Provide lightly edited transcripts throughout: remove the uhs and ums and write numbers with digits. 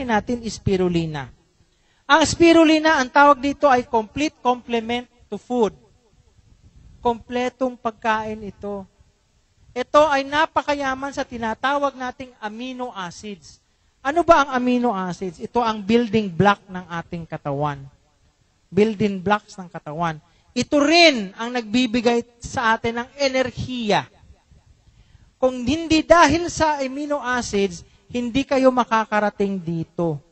gagamitin natin is spirulina. Ang spirulina, ang tawag dito ay complete complement to food. Kompletong pagkain ito. Ito ay napakayaman sa tinatawag nating amino acids. Ano ba ang amino acids? Ito ang building block ng ating katawan. Building blocks ng katawan. Ito rin ang nagbibigay sa atin ng enerhiya. Kung hindi dahil sa amino acids, hindi kayo makakarating dito.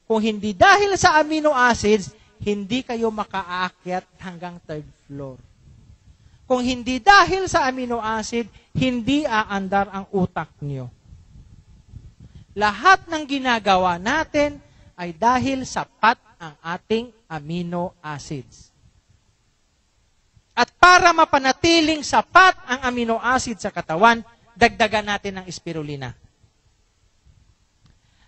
Kung hindi dahil sa amino acids, hindi kayo makaakyat hanggang third floor. Kung hindi dahil sa amino acid, hindi aandar ang utak niyo. Lahat ng ginagawa natin ay dahil sapat ang ating amino acids. At para mapanatiling sapat ang amino acid sa katawan, dagdagan natin ng spirulina.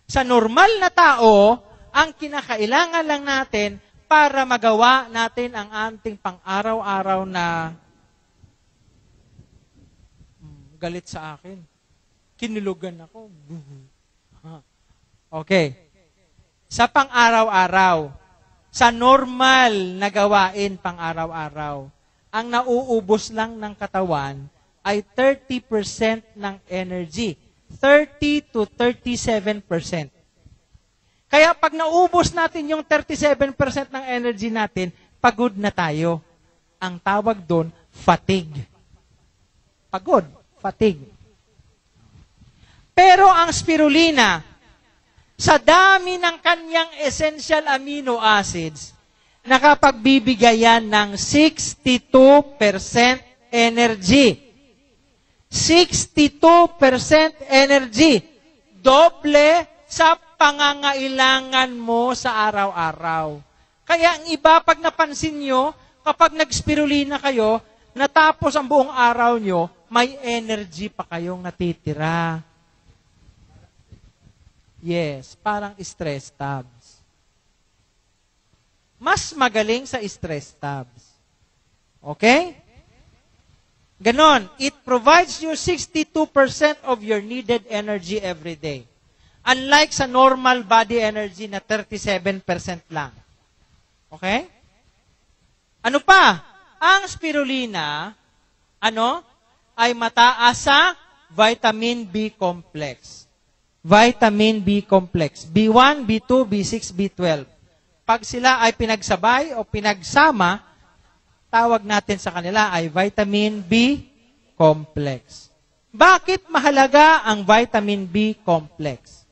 Sa normal na tao, ang kinakailangan lang natin para magawa natin ang ating pang-araw-araw na galit sa akin. Kinilugan ako. Okay. Sa pang-araw-araw, sa normal na gawain pang-araw-araw, ang nauubos lang ng katawan ay 30% ng energy. 30 to 37%. Kaya pag naubos natin yung 37% ng energy natin, pagod na tayo. Ang tawag doon, fatigue. Pagod, fatigue. Pero ang spirulina, sa dami ng kanyang essential amino acids, nakapagbibigay yan ng 62% energy. 62% energy. Doble sa pangangailangan mo sa araw-araw. Kaya ang iba, pag napansin nyo, kapag nag-spirulina kayo, natapos ang buong araw nyo, may energy pa kayong natitira. Yes, parang stress tabs. Mas magaling sa stress tabs. Okay? Ganon, it provides you 62% of your needed energy every day. Unlike sa normal body energy na 37% lang. Okay? Ano pa? Ang spirulina, ay mataas sa vitamin B complex. Vitamin B complex. B1, B2, B6, B12. Pag sila ay pinagsabay o pinagsama, tawag natin sa kanila ay vitamin B complex. Bakit mahalaga ang vitamin B complex?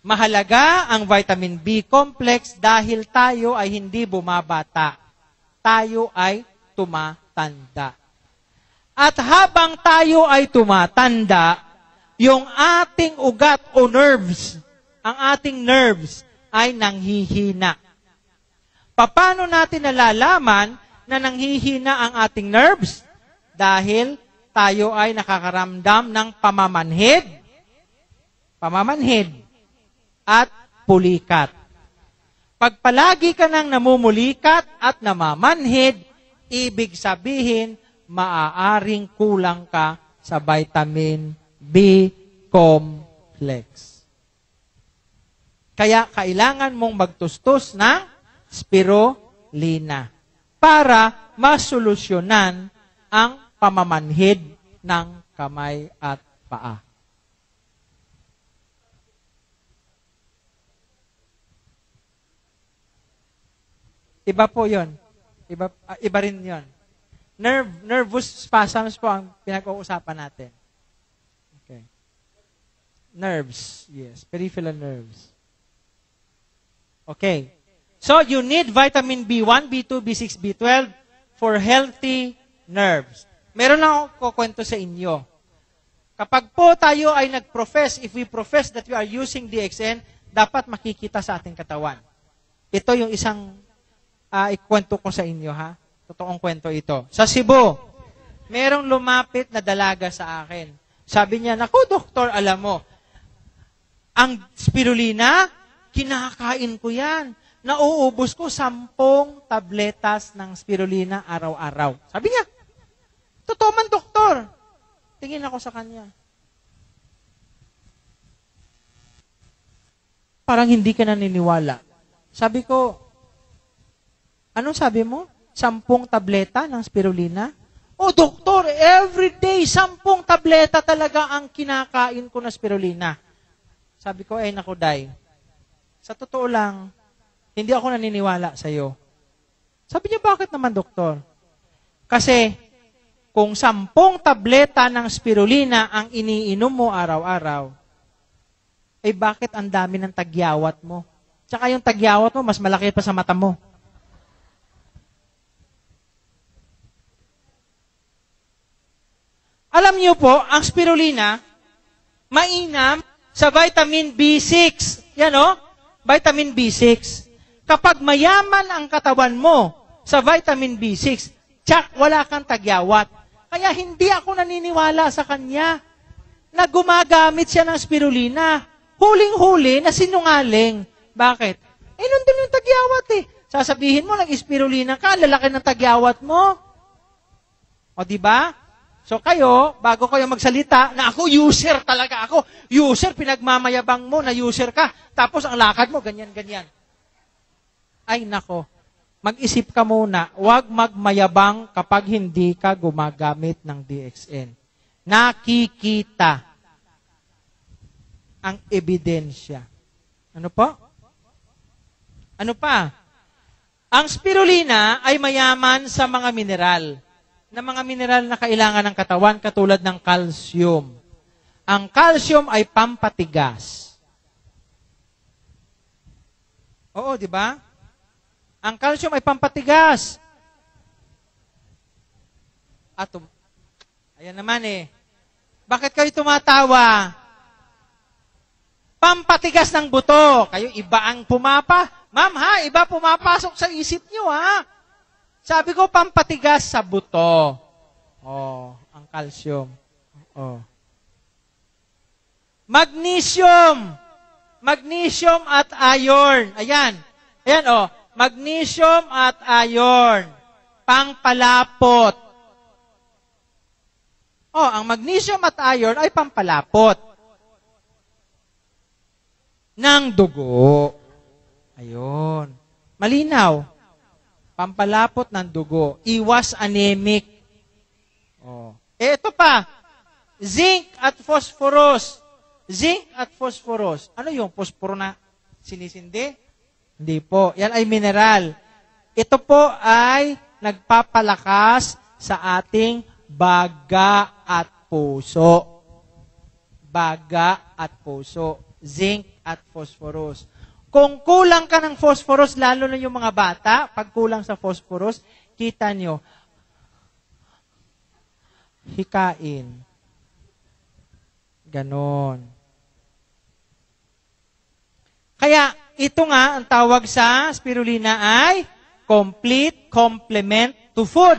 Mahalaga ang vitamin B complex dahil tayo ay hindi bumabata. Tayo ay tumatanda. At habang tayo ay tumatanda, yung ating ugat o nerves, ang ating nerves ay nanghihina. Paano natin nalalaman na nanghihina ang ating nerves? Dahil tayo ay nakakaramdam ng pamamanhid at pulikat. Pag palagi ka nang namumulikat at namamanhid, ibig sabihin, maaaring kulang ka sa vitamin B complex. Kaya kailangan mong magtustos ng spirulina para masolusyonan ang pamamanhid ng kamay at paa. Iba po yun. Iba rin yun. Nervous spasms po ang pinag-uusapan natin. Okay. Nerves. Yes. Peripheral nerves. Okay. So, you need vitamin B1, B2, B6, B12 for healthy nerves. Meron lang ako kukwento sa inyo. Kapag po tayo ay nag-profess, if we profess that we are using DXN, dapat makikita sa ating katawan. Ito yung isang ikwento ko sa inyo, ha? Totoong kwento ito. Sa Cebu, merong lumapit na dalaga sa akin. Sabi niya, naku, doktor, alam mo, ang spirulina, kinakain ko yan. Nauubos ko 10 tabletas ng spirulina araw-araw. Sabi niya, totoo man, doktor. Tingin ako sa kanya. parang hindi ka naniniwala. Sabi ko, anong sabi mo? 10 tableta ng spirulina? Oh, doktor, everyday, 10 tableta talaga ang kinakain ko na spirulina. Sabi ko, naku, Day. Sa totoo lang, hindi ako naniniwala sa'yo. Sabi niya, bakit naman, doktor? Kasi, kung 10 tableta ng spirulina ang iniinom mo araw-araw, bakit ang dami ng tagyawat mo? Tsaka yung tagyawat mo, mas malaki pa sa mata mo. Alam niyo po, ang spirulina, mainam sa vitamin B6. Yan o, vitamin B6. Kapag mayaman ang katawan mo sa vitamin B6, tsak, wala kang tagyawat. Kaya hindi ako naniniwala sa kanya na gumagamit siya ng spirulina. Huling-huli na sinungaling. Bakit? Nandun yung tagyawat Sasabihin mo, nag-spirulina ka, lalaki ng tagyawat mo. O, diba? So kayo, bago kayo magsalita, na ako user talaga ako. User, pinagmamayabang mo na user ka. Tapos ang lakad mo, ganyan-ganyan. Ay, nako. Mag-isip ka muna, huwag magmayabang kapag hindi ka gumagamit ng DXN. Nakikita ang ebidensya. Ano po? Ano pa? Ang spirulina ay mayaman sa mga mineral. Na mga mineral na kailangan ng katawan, katulad ng calcium. Ang calcium ay pampatigas. Oo, di ba? Ang calcium ay pampatigas. Ayan naman Bakit kayo tumatawa? Pampatigas ng buto. Kayo iba ang Ma'am iba pumapasok sa isip nyo Sabi ko, pampatigas sa buto. Ang calcium. Magnesium. Magnesium at iron. Ayan. Magnesium at iron. Pangpalapot. Ang magnesium at iron ay pampalapot ng dugo. Ayun. Malinaw. Pampalapot ng dugo. Iwas anemic. Ito pa. Zinc at phosphorus. Zinc at phosphorus. Ano yung posporo na sinisindi? Hindi po. Yan ay mineral. Ito po ay nagpapalakas sa ating baga at puso. Baga at puso. Zinc at phosphorus. Kung kulang ka ng phosphorus, lalo na yung mga bata, pag kulang sa phosphorus, kita nyo, hikain. Ganon. Kaya, ito nga, ang tawag sa spirulina ay complete complement to food.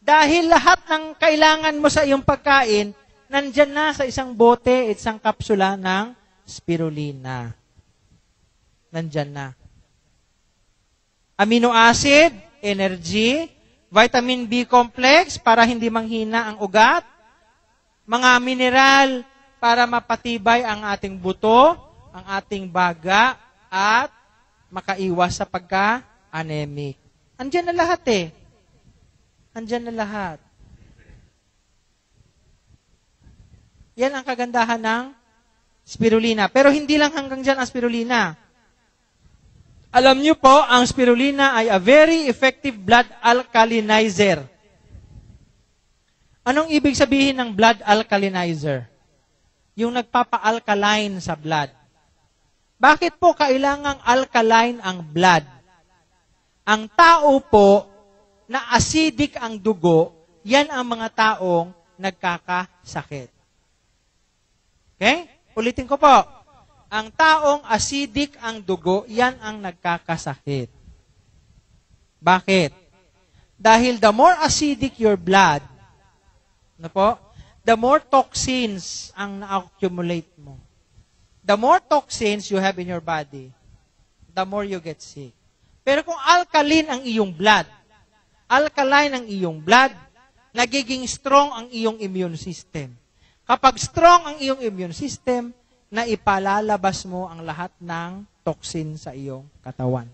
Dahil lahat ng kailangan mo sa iyong pagkain, nandyan na sa isang bote, isang kapsula ng spirulina. Nandyan na. Amino acid, energy, vitamin B complex para hindi manghina ang ugat, mga mineral para mapatibay ang ating buto, ang ating baga, at makaiwas sa pagka-anemic. Andyan na lahat Andyan na lahat. Yan ang kagandahan ng spirulina. Pero hindi lang hanggang dyan ang spirulina. Alam niyo po, ang spirulina ay a very effective blood alkalinizer. Anong ibig sabihin ng blood alkalinizer? Yung nagpapa-alkaline sa blood. Bakit po kailangang alkaline ang blood? Ang tao po na acidic ang dugo, yan ang mga taong nagkakasakit. Okay? Ulitin ko po. Ang taong acidic ang dugo, yan ang nagkakasakit. Bakit? Dahil the more acidic your blood, the more toxins ang na-accumulate mo. The more toxins you have in your body, the more you get sick. Pero kung alkaline ang iyong blood, alkaline ang iyong blood, nagiging strong ang iyong immune system. Kapag strong ang iyong immune system, na ipalalabas mo ang lahat ng toxin sa iyong katawan.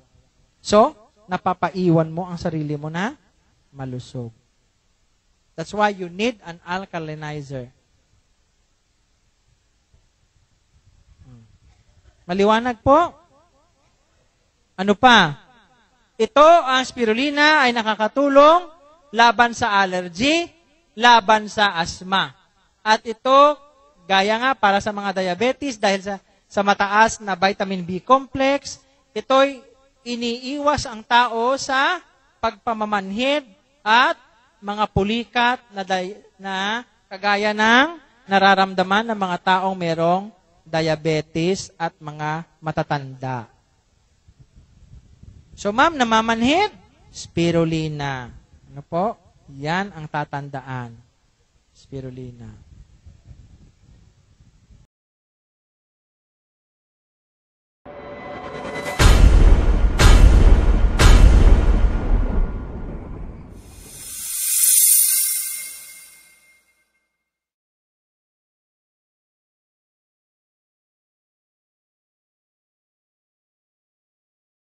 So, napapaiwan mo ang sarili mo na malusog. That's why you need an alkalinizer. Maliwanag po? Ano pa? Ito, ang spirulina ay nakakatulong laban sa allergy, laban sa asthma. At ito, gaya nga para sa mga diabetes, dahil sa mataas na vitamin B complex, ito'y iniiwas ang tao sa pagpamamanhid at mga pulikat na kagaya ng nararamdaman ng mga taong merong diabetes at mga matatanda. So, ma'am, namamanhid? Spirulina. Ano po? Yan ang tatandaan. Spirulina.